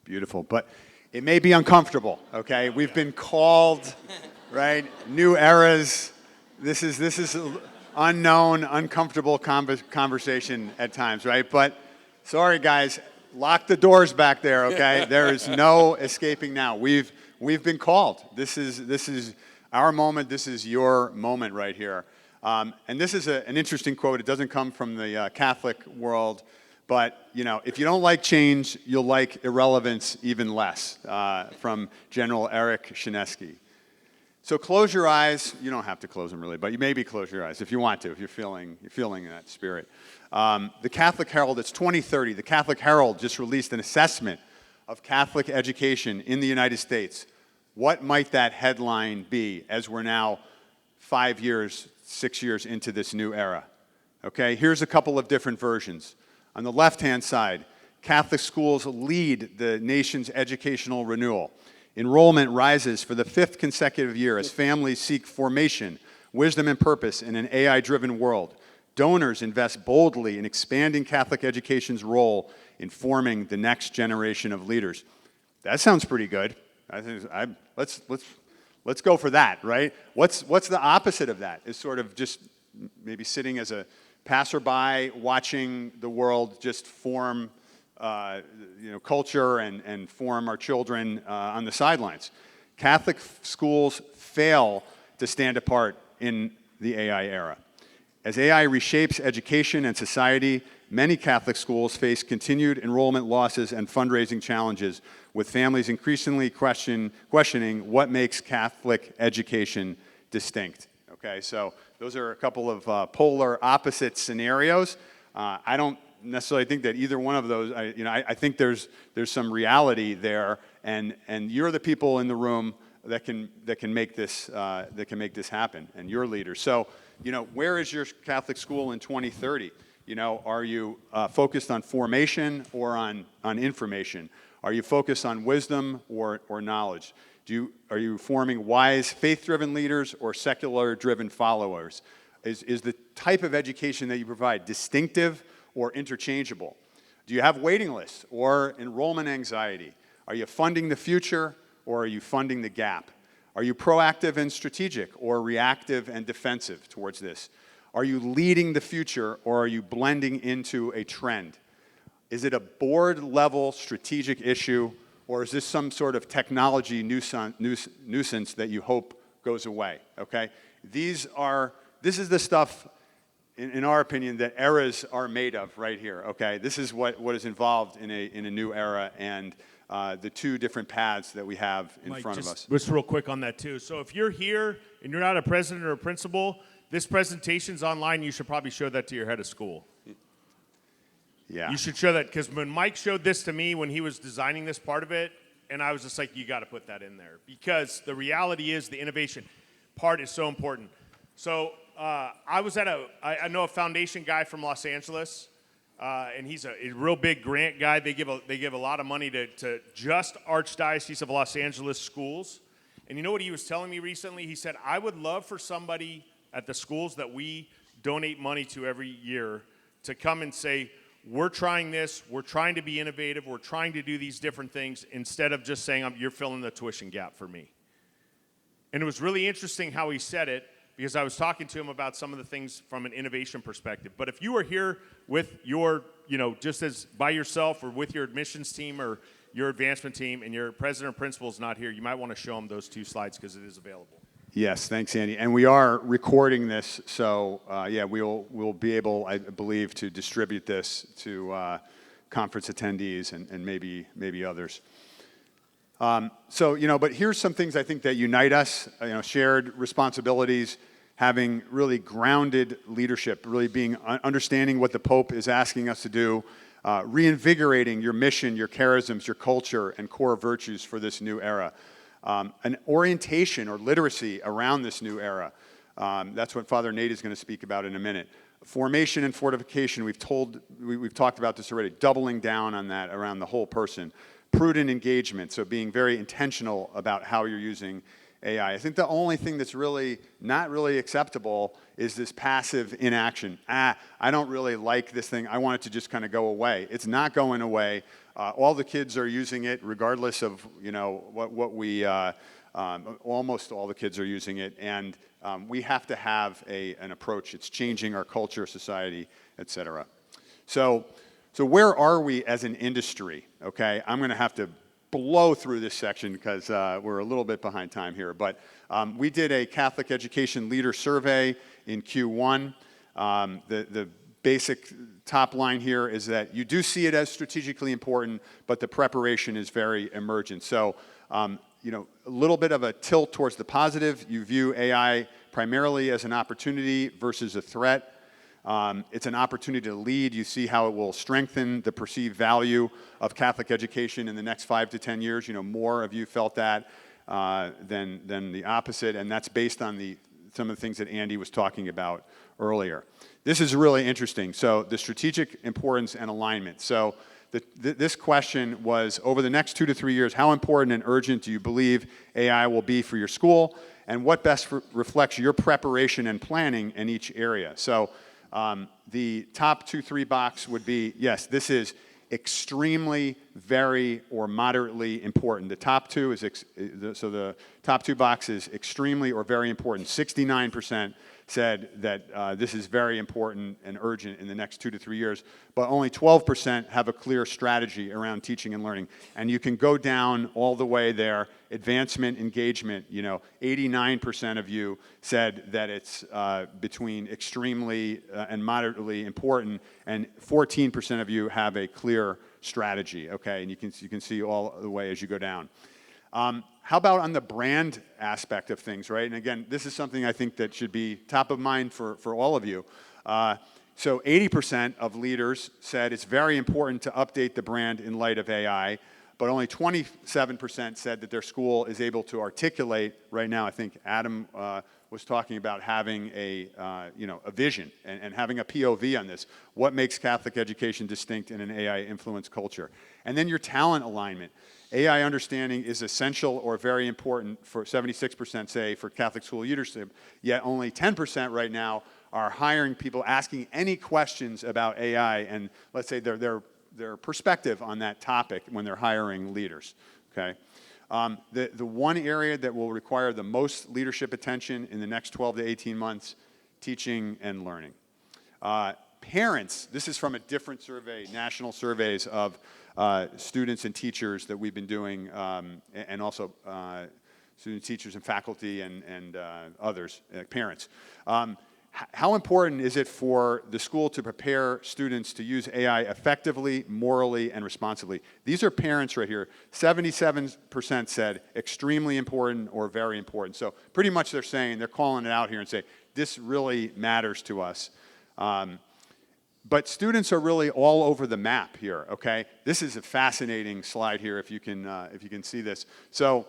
Beautiful, but it may be uncomfortable, okay? We've been called, right? New eras. This is unknown, uncomfortable conversation at times, right? But sorry, guys, lock the doors back there, okay? There is no escaping now. We've been called. This is our moment. This is your moment right here. And this is an interesting quote. It doesn't come from the Catholic world. But, you know, if you don't like change, you'll like irrelevance even less, from General Eric Shinesky. So close your eyes. You don't have to close them really, but you maybe close your eyes if you want to, if you're feeling that spirit. The Catholic Herald, it's 2030. The Catholic Herald just released an assessment of Catholic education in the United States. What might that headline be as we're now 5 years, 6 years into this new era? Okay, here's a couple of different versions. On the left-hand side, Catholic schools lead the nation's educational renewal. Enrollment rises for the 5th consecutive year as families seek formation, wisdom, and purpose in an AI-driven world. Donors invest boldly in expanding Catholic education's role in forming the next generation of leaders. That sounds pretty good. I think let's go for that, right? What's the opposite of that? Is sort of just maybe sitting as a passerby, watching the world just form, culture and form our children on the sidelines. Catholic schools fail to stand apart in the AI era. As AI reshapes education and society, many Catholic schools face continued enrollment losses and fundraising challenges, with families increasingly questioning what makes Catholic education distinct. Okay, so those are a couple of polar opposite scenarios. I don't necessarily think that either one of those. I think there's some reality there, and you're the people in the room that can make this happen, and you're leaders. So, where is your Catholic school in 2030? Are you focused on formation or on information? Are you focused on wisdom or knowledge? Are you forming wise, faith-driven leaders or secular-driven followers? Is the type of education that you provide distinctive or interchangeable? Do you have waiting lists or enrollment anxiety? Are you funding the future or are you funding the gap? Are you proactive and strategic or reactive and defensive towards this? Are you leading the future or are you blending into a trend? Is it a board-level strategic issue, or is this some sort of technology nuisance that you hope goes away? Okay, this is the stuff, in our opinion, that eras are made of right here. Okay, this is what is involved in a new era, and the two different paths that we have in front of us. Just real quick on that too. So if you're here and you're not a president or a principal, this presentation's online. You should probably show that to your head of school. Yeah. You should show that, because when Mike showed this to me when he was designing this part of it, and I was just like, you got to put that in there, because the reality is the innovation part is so important. So I was at I know a foundation guy from Los Angeles, and he's a real big grant guy. They give a lot of money to just Archdiocese of Los Angeles schools. And you know what he was telling me recently? He said, I would love for somebody at the schools that we donate money to every year to come and say, we're trying this, we're trying to be innovative, we're trying to do these different things, instead of just saying, you're filling the tuition gap for me. And it was really interesting how he said it, because I was talking to him about some of the things from an innovation perspective. But if you are here with your, just as by yourself or with your admissions team or your advancement team, and your president or principal is not here, you might want to show them those two slides, because it is available. Yes, thanks, Andy. And we are recording this, so we'll be able, I believe, to distribute this to conference attendees and maybe others. But here's some things I think that unite us. Shared responsibilities, having really grounded leadership, really being understanding what the Pope is asking us to do, reinvigorating your mission, your charisms, your culture, and core virtues for this new era. An orientation or literacy around this new era. That's what Father Nate is going to speak about in a minute. Formation and fortification, we've talked about this already, doubling down on that around the whole person. Prudent engagement, so being very intentional about how you're using AI. I think the only thing that's really not really acceptable is this passive inaction. I don't really like this thing. I want it to just kind of go away. It's not going away. All the kids are using it, regardless of what we. Almost all the kids are using it, and we have to have an approach. It's changing our culture, society, et cetera. So where are we as an industry? Okay, I'm going to have to blow through this section because we're a little bit behind time here. But we did a Catholic Education Leader Survey in Q1. The basic top line here is that you do see it as strategically important, but the preparation is very emergent. So, a little bit of a tilt towards the positive. You view AI primarily as an opportunity versus a threat. It's an opportunity to lead. You see how it will strengthen the perceived value of Catholic education in the next 5 to 10 years. More of you felt that than the opposite, and that's based on some of the things that Andy was talking about earlier. This is really interesting. So the strategic importance and alignment. So this question was, over the next 2 to 3 years, how important and urgent do you believe AI will be for your school, and what best reflects your preparation and planning in each area? So the top 2-3 box would be, yes, this is extremely, very, or moderately important. The top two is, the top 2 boxes, extremely or very important. 69% said that this is very important and urgent in the next 2 to 3 years, but only 12% have a clear strategy around teaching and learning. And you can go down all the way there. Advancement, engagement, 89% of you said that it's between extremely and moderately important, and 14% of you have a clear strategy, okay? And you can see all the way as you go down. How about on the brand aspect of things, right? And again, this is something I think that should be top of mind for all of you. So 80% of leaders said it's very important to update the brand in light of AI, but only 27% said that their school is able to articulate right now. I think Adam was talking about having a vision and having a POV on this. What makes Catholic education distinct in an AI-influenced culture? And then your talent alignment. AI understanding is essential or very important for 76% say for Catholic school leadership, yet only 10% right now are hiring people asking any questions about AI and, let's say, their perspective on that topic when they're hiring leaders, okay? The one area that will require the most leadership attention in the next 12 to 18 months, teaching and learning. Parents, this is from a different survey, national surveys of students and teachers that we've been doing, and also students, teachers, and faculty and others, parents. How important is it for the school to prepare students to use AI effectively, morally, and responsibly? These are parents right here. 77% said extremely important or very important. So pretty much they're calling it out here and say, this really matters to us. But students are really all over the map here, okay? This is a fascinating slide here if you can see this. So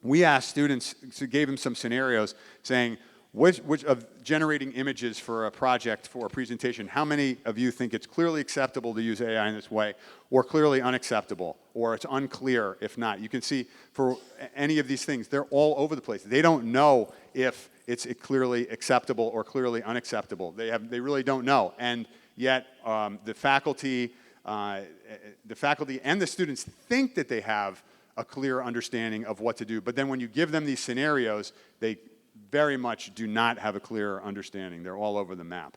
we asked students, gave them some scenarios saying, which of generating images for a project, for a presentation, how many of you think it's clearly acceptable to use AI in this way, or clearly unacceptable, or it's unclear if not? You can see for any of these things, they're all over the place. They don't know if it's clearly acceptable or clearly unacceptable. They really don't know. And yet the faculty and the students think that they have a clear understanding of what to do. But then when you give them these scenarios, they very much do not have a clear understanding. They're all over the map.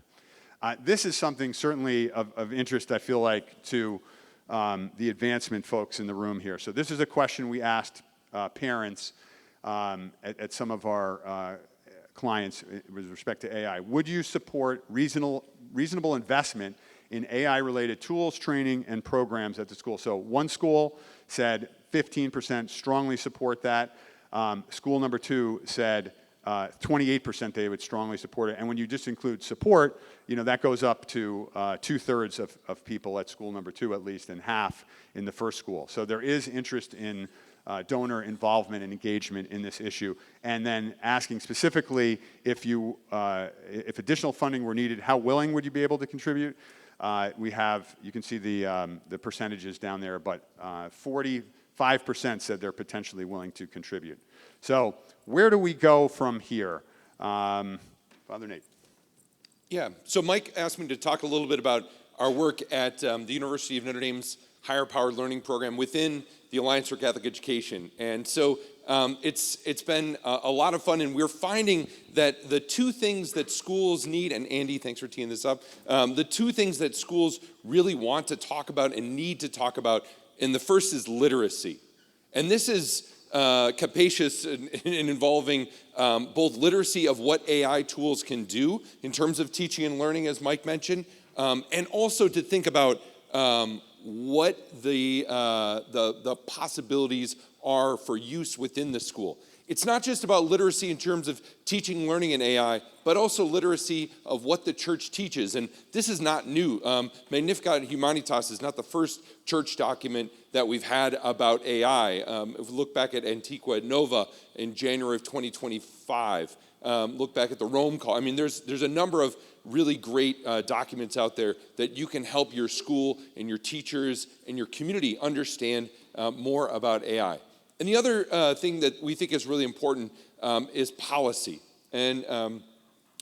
This is something certainly of interest, I feel like, to the advancement folks in the room here. So this is a question we asked parents at some of our clients with respect to AI. Would you support reasonable investment in AI-related tools, training, and programs at the school? So one school said 15% strongly support that. School number 2 said 28% they would strongly support it. And when you just include support, that goes up to 2/3 of people at school number 2 at least, and half in the first school. So there is interest in donor involvement and engagement in this issue. And then asking specifically if additional funding were needed, how willing would you be able to contribute? You can see the percentages down there, but 45% said they're potentially willing to contribute. So where do we go from here? Father Nate. Yeah, so Mike asked me to talk a little bit about our work at the University of Notre Dame's Higher Powered Learning Program within the Alliance for Catholic Education. And so it's been a lot of fun, and we're finding that the two things that schools need, and Andy, thanks for teeing this up, the two things that schools really want to talk about and need to talk about, and the first is literacy. And this is capacious in involving both literacy of what AI tools can do in terms of teaching and learning, as Mike mentioned, and also to think about what the possibilities are for use within the school. It's not just about literacy in terms of teaching, learning, and AI, but also literacy of what the church teaches. And this is not new. Magnificat Humanitas is not the first church document that we've had about AI. If we look back at Antiqua et Nova in January of 2025, look back at the Rome Call. I mean, there's a number of really great documents out there that you can help your school and your teachers and your community understand more about AI. And the other thing that we think is really important is policy. And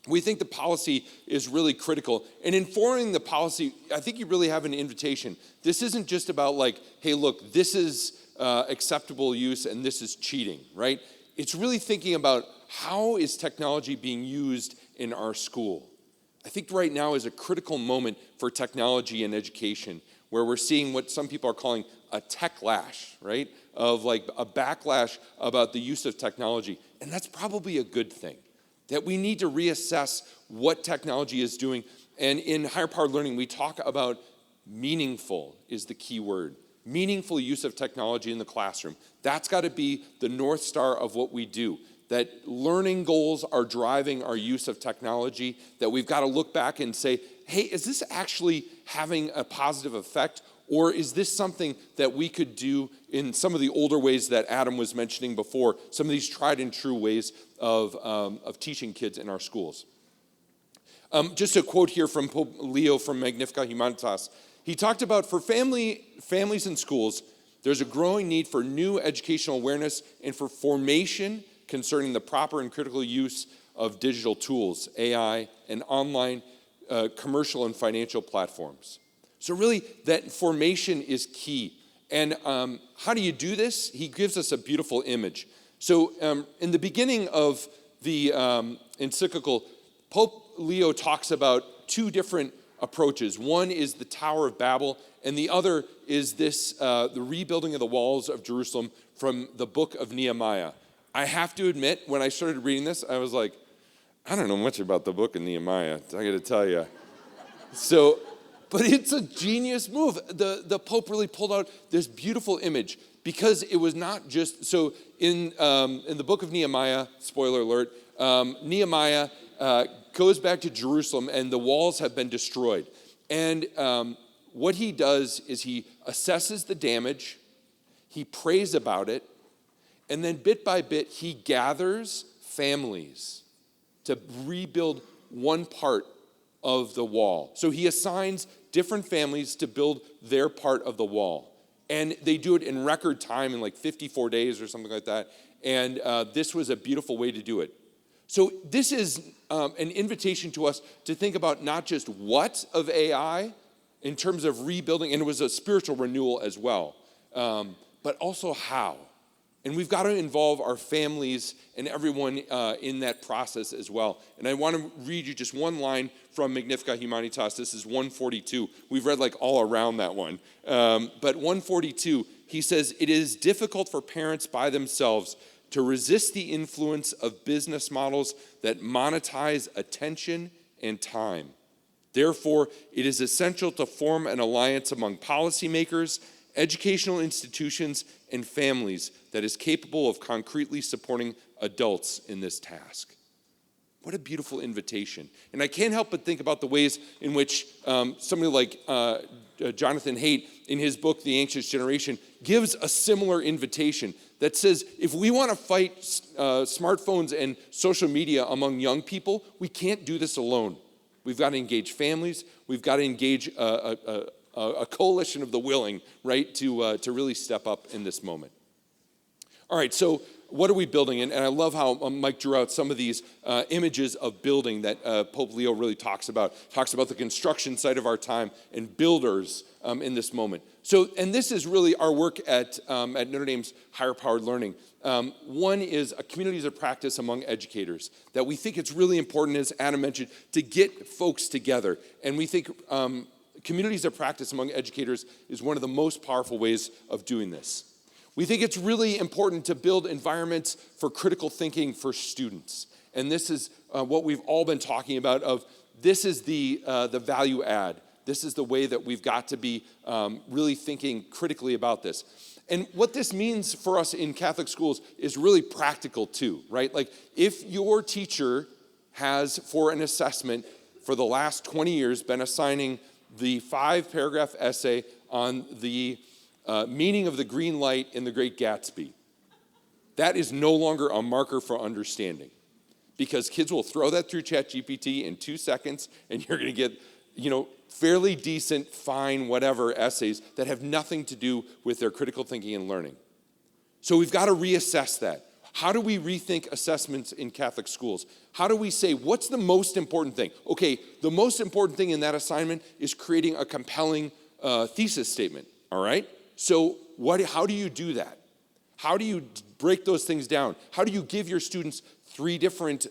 we think the policy is really critical. And informing the policy, I think you really have an invitation. This isn't just about like, hey, look, this is acceptable use and this is cheating, right? It's really thinking about how is technology being used in our school. I think right now is a critical moment for technology and education, where we're seeing what some people are calling a techlash, right? Of like a backlash about the use of technology. And that's probably a good thing, that we need to reassess what technology is doing. And in higher powered learning, we talk about meaningful is the key word. Meaningful use of technology in the classroom. That's got to be the North Star of what we do. That learning goals are driving our use of technology, that we've got to look back and say, hey, is this actually having a positive effect? Or is this something that we could do in some of the older ways that Adam was mentioning before, some of these tried and true ways of teaching kids in our schools? Just a quote here from Pope Leo from Magnificat Humanitas. He talked about for families and schools, there's a growing need for new educational awareness and for formation concerning the proper and critical use of digital tools, AI, and online commercial and financial platforms. So really, that formation is key. And how do you do this? He gives us a beautiful image. So in the beginning of the encyclical, Pope Leo talks about two different approaches. One is the Tower of Babel, and the other is this, the rebuilding of the walls of Jerusalem from the book of Nehemiah. I have to admit, when I started reading this, I was like, I don't know much about the book of Nehemiah, I gotta tell you. But it's a genius move. The Pope really pulled out this beautiful image, because it was not just, so in the book of Nehemiah, spoiler alert, Nehemiah goes back to Jerusalem and the walls have been destroyed. And what he does is he assesses the damage, he prays about it, and then bit by bit, he gathers families to rebuild one part of the wall. So he assigns different families to build their part of the wall. And they do it in record time, in like 54 days or something like that. And this was a beautiful way to do it. So this is an invitation to us to think about not just what of AI in terms of rebuilding, and it was a spiritual renewal as well, but also how. And we've got to involve our families and everyone in that process as well. And I want to read you just one line from Magnificat Humanitas. This is 142. We've read like all around that one. But 142, he says, it is difficult for parents by themselves to resist the influence of business models that monetize attention and time. Therefore, it is essential to form an alliance among policymakers, educational institutions, and families that is capable of concretely supporting adults in this task. What a beautiful invitation. And I can't help but think about the ways in which somebody like Jonathan Haidt, in his book, The Anxious Generation, gives a similar invitation that says, if we want to fight smartphones and social media among young people, we can't do this alone. We've got to engage families. We've got to engage a coalition of the willing, right, to really step up in this moment. All right, so what are we building? And I love how Mike drew out some of these images of building that Pope Leo really talks about. Talks about the construction site of our time and builders in this moment. So, and this is really our work at Notre Dame's Higher Powered Learning. One is a communities of practice among educators, that we think it's really important, as Adam mentioned, to get folks together. And we think communities of practice among educators is one of the most powerful ways of doing this. We think it's really important to build environments for critical thinking for students. And this is what we've all been talking about of this is the value add. This is the way that we've got to be really thinking critically about this. And what this means for us in Catholic schools is really practical too, right? Like if your teacher has, for an assessment for the last 20 years, been assigning the 5-paragraph essay on the meaning of the green light in The Great Gatsby, that is no longer a marker for understanding, because kids will throw that through ChatGPT in 2 seconds, and you're going to get, fairly decent, fine, whatever essays that have nothing to do with their critical thinking and learning. So we've got to reassess that. How do we rethink assessments in Catholic schools? How do we say, what's the most important thing? Okay, the most important thing in that assignment is creating a compelling thesis statement, all right? So how do you do that? How do you break those things down? How do you give your students 3 different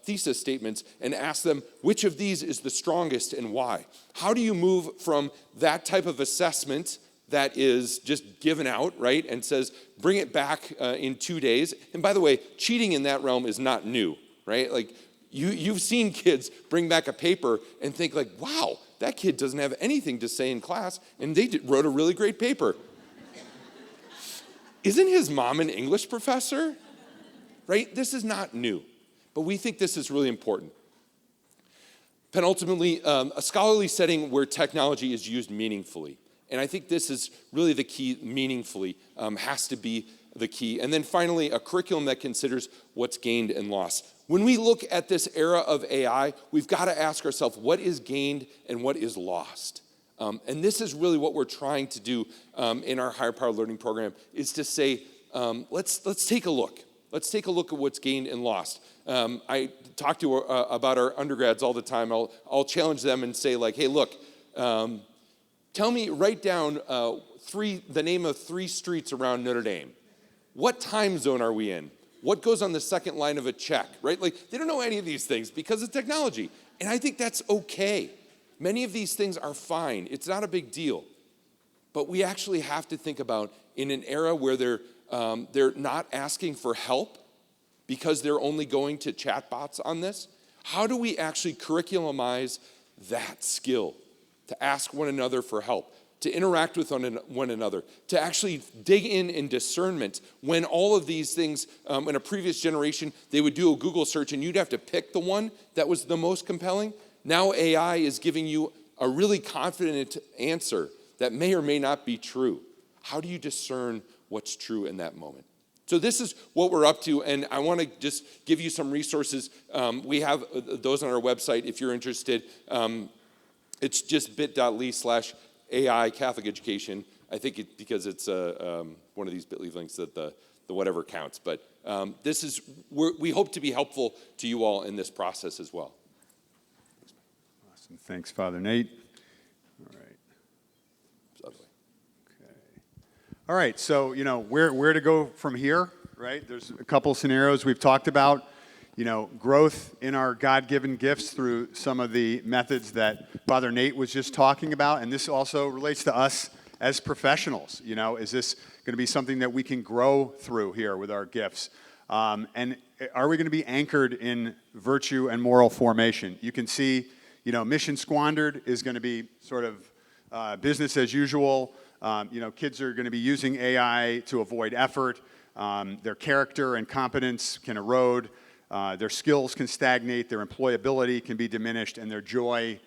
thesis statements and ask them which of these is the strongest and why? How do you move from that type of assessment that is just given out, right, and says, bring it back in 2 days? And by the way, cheating in that realm is not new, right? Like, you've seen kids bring back a paper and think like, wow, that kid doesn't have anything to say in class, and they wrote a really great paper. Isn't his mom an English professor? Right? This is not new, but we think this is really important. Penultimately, a scholarly setting where technology is used meaningfully. And I think this is really the key. Meaningfully has to be the key. And then finally, a curriculum that considers what's gained and lost. When we look at this era of AI, we've got to ask ourselves, what is gained and what is lost? And this is really what we're trying to do in our Higher Power Learning Program, is to say, let's take a look. Let's take a look at what's gained and lost. I talk to about our undergrads all the time. I'll challenge them and say, like, hey, look, write down the name of 3 streets around Notre Dame. What time zone are we in? What goes on the second line of a check, right? Like, they don't know any of these things because of technology. And I think that's okay. Many of these things are fine. It's not a big deal. But we actually have to think about, in an era where they're not asking for help because they're only going to chatbots on this, how do we actually curriculamize that skill to ask one another for help, to interact with one another, to actually dig in discernment when all of these things, in a previous generation, they would do a Google search and you'd have to pick the one that was the most compelling. Now AI is giving you a really confident answer that may or may not be true. How do you discern what's true in that moment? So this is what we're up to, and I want to just give you some resources. We have those on our website if you're interested. It's just bit.ly/AI Catholic Education. I think because it's one of these bit.ly links that the whatever counts. But we hope to be helpful to you all in this process as well. Awesome. Thanks, Father Nate. All right. Okay. All right, so, where to go from here, right? There's a couple scenarios we've talked about. Growth in our God-given gifts through some of the methods that Father Nate was just talking about. And this also relates to us as professionals. Is this going to be something that we can grow through here with our gifts? And are we going to be anchored in virtue and moral formation? You can see, mission squandered is going to be sort of business as usual. Kids are going to be using AI to avoid effort. Their character and competence can erode. Their skills can stagnate. Their employability can be diminished, and their joy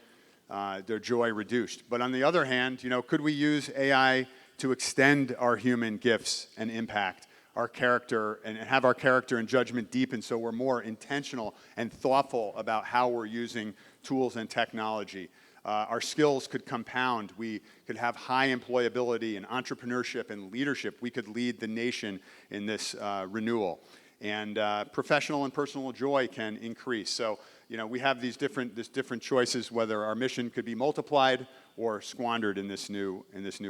reduced. But on the other hand, could we use AI to extend our human gifts and impact, our character, and have our character and judgment deepen so we're more intentional and thoughtful about how we're using tools and technology? Our skills could compound. We could have high employability and entrepreneurship and leadership. We could lead the nation in this renewal. And professional and personal joy can increase. So, we have these different choices whether our mission could be multiplied or squandered in this new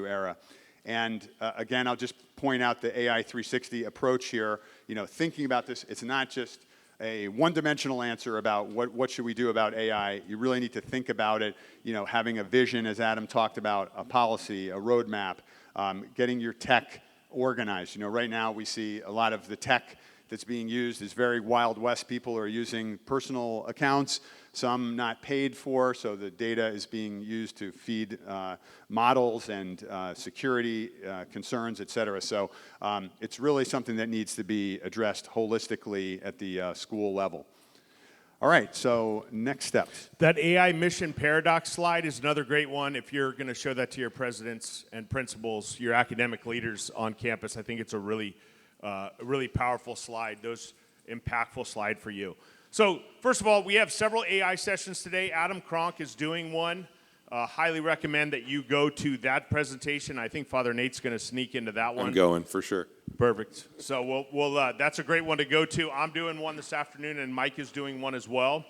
era. And again, I'll just point out the AI 360 approach here. Thinking about this, it's not just a one-dimensional answer about what should we do about AI. You really need to think about it, having a vision, as Adam talked about, a policy, a roadmap, getting your tech organized. Right now we see a lot of the tech that's being used is very Wild West. People are using personal accounts, some not paid for, so the data is being used to feed models and security concerns, et cetera. So it's really something that needs to be addressed holistically at the school level. All right, so next steps. That AI mission paradox slide is another great one. If you're going to show that to your presidents and principals, your academic leaders on campus, I think it's a really powerful slide, those impactful slide for you. So first of all, we have several AI sessions today. Adam Kronk is doing one. Highly recommend that you go to that presentation. I think Father Nate's going to sneak into that one. I'm going for sure. Perfect. So we'll that's a great one to go to. I'm doing one this afternoon, and Mike is doing one as well.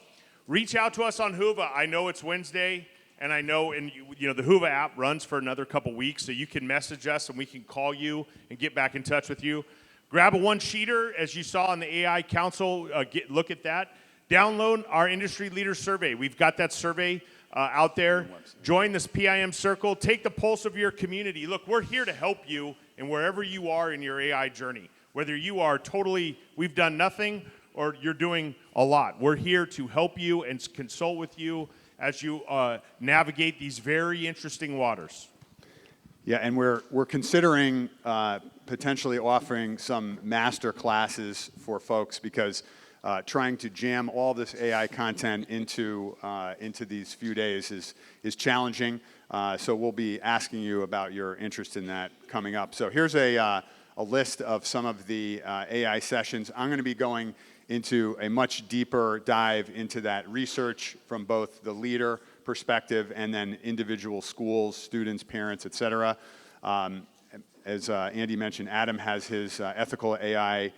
Reach out to us on Whova. I know it's Wednesday, and I know the Whova app runs for another couple weeks, so you can message us, and we can call you and get back in touch with you. Grab a one-sheeter, as you saw on the AI Council. Look at that. Download our industry leader survey. We've got that survey out there. Join this PIM circle. Take the pulse of your community. Look, we're here to help you in wherever you are in your AI journey. Whether you are we've done nothing, or you're doing a lot. We're here to help you and consult with you as you navigate these very interesting waters. Yeah, and we're considering potentially offering some master classes for folks because trying to jam all this AI content into these few days is challenging. So we'll be asking you about your interest in that coming up. So here's a list of some of the AI sessions. I'm going to be going into a much deeper dive into that research from both the leader perspective and then individual schools, students, parents, et cetera. As Andy mentioned, Adam has his ethical AI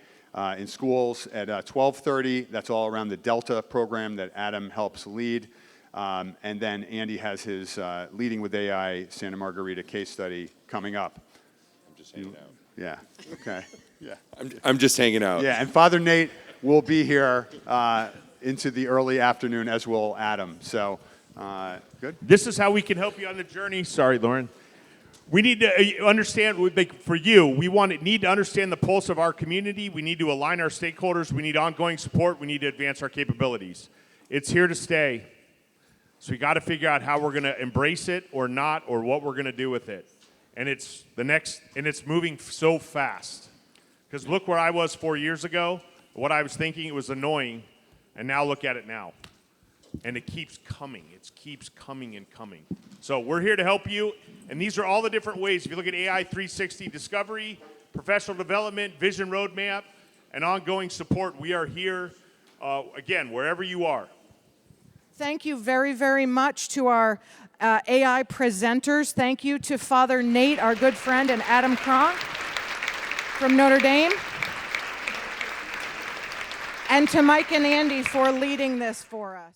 in schools at 12:30. That's all around the Delta program that Adam helps lead. And then Andy has his Leading with AI Santa Margarita case study coming up. I'm just hanging out. Yeah, okay. Yeah. I'm just hanging out. Yeah, and Father Nate will be here into the early afternoon, as will Adam. So, good. This is how we can help you on the journey. Sorry, Lauren. We need to understand, for you, we need to understand the pulse of our community. We need to align our stakeholders. We need ongoing support. We need to advance our capabilities. It's here to stay. So we got to figure out how we're going to embrace it or not, or what we're going to do with it. And it's moving so fast. Because look where I was 4 years ago. What I was thinking, it was annoying. And now look at it now. And it keeps coming. It keeps coming and coming. So we're here to help you. And these are all the different ways. If you look at AI 360 discovery, professional development, vision roadmap, and ongoing support, we are here, again, wherever you are. Thank you very, very much to our AI presenters. Thank you to Father Nate, our good friend, and Adam Kronk from Notre Dame. And to Mike and Andy for leading this for us.